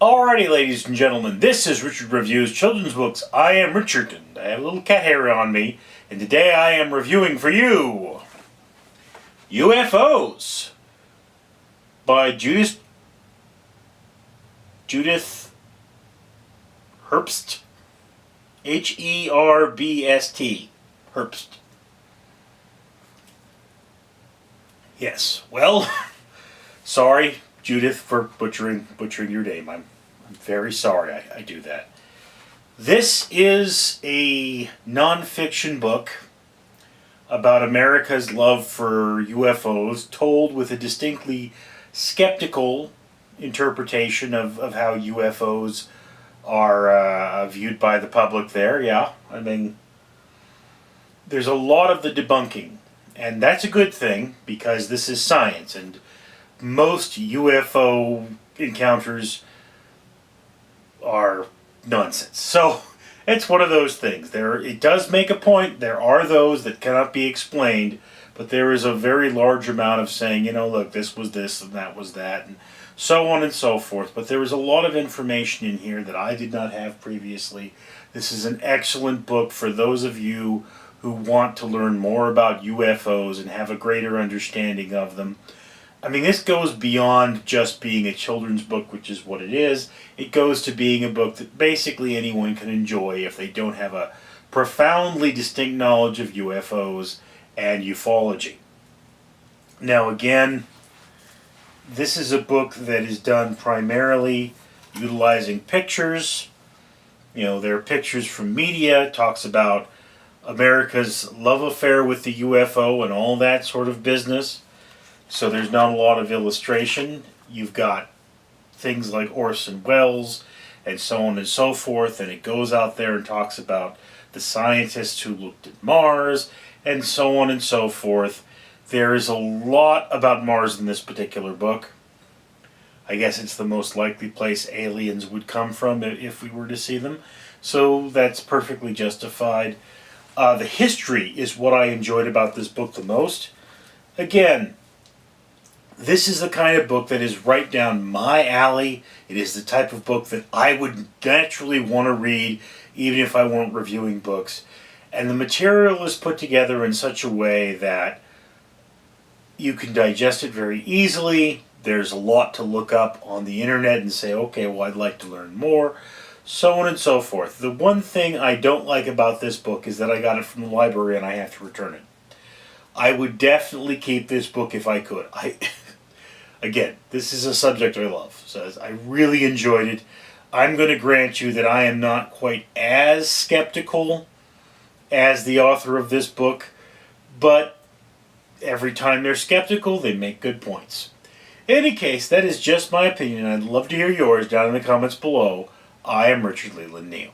Alrighty, ladies and gentlemen, this is Richard Reviews Children's Books. I am Richard, and I have a little cat hair on me, and today I am reviewing for you UFOs by Judith Herbst. H-E-R-B-S-T. Herbst. Yes, well, sorry, Judith, for butchering your name. I'm very sorry I do that. This is a non-fiction book about America's love for UFOs, told with a distinctly skeptical interpretation of how UFOs are viewed by the public there. Yeah, I mean, there's a lot of the debunking, and that's a good thing because this is science, and most UFO encounters are nonsense. So it's one of those things. It does make a point. There are those that cannot be explained, but there is a very large amount of saying, you know, look, this was this and that was that, and so on and so forth. But there is a lot of information in here that I did not have previously. This is an excellent book for those of you who want to learn more about UFOs and have a greater understanding of them. I mean, this goes beyond just being a children's book, which is what it is. It goes to being a book that basically anyone can enjoy if they don't have a profoundly distinct knowledge of UFOs and ufology. Now again, this is a book that is done primarily utilizing pictures. You know, there are pictures from media. It talks about America's love affair with the UFO and all that sort of business. So there's not a lot of illustration. You've got things like Orson Welles and so on and so forth, and it goes out there and talks about the scientists who looked at Mars and so on and so forth. There is a lot about Mars in this particular book. I guess it's the most likely place aliens would come from if we were to see them. So that's perfectly justified. The history is what I enjoyed about this book the most. Again, this is the kind of book that is right down my alley. It is the type of book that I would naturally want to read even if I weren't reviewing books. And the material is put together in such a way that you can digest it very easily. There's a lot to look up on the internet and say, okay, well, I'd like to learn more, so on and so forth. The one thing I don't like about this book is that I got it from the library and I have to return it. I would definitely keep this book if I could. Again, this is a subject I love, so I really enjoyed it. I'm going to grant you that I am not quite as skeptical as the author of this book, but every time they're skeptical, they make good points. In any case, that is just my opinion. I'd love to hear yours down in the comments below. I am Richard Leland Neal.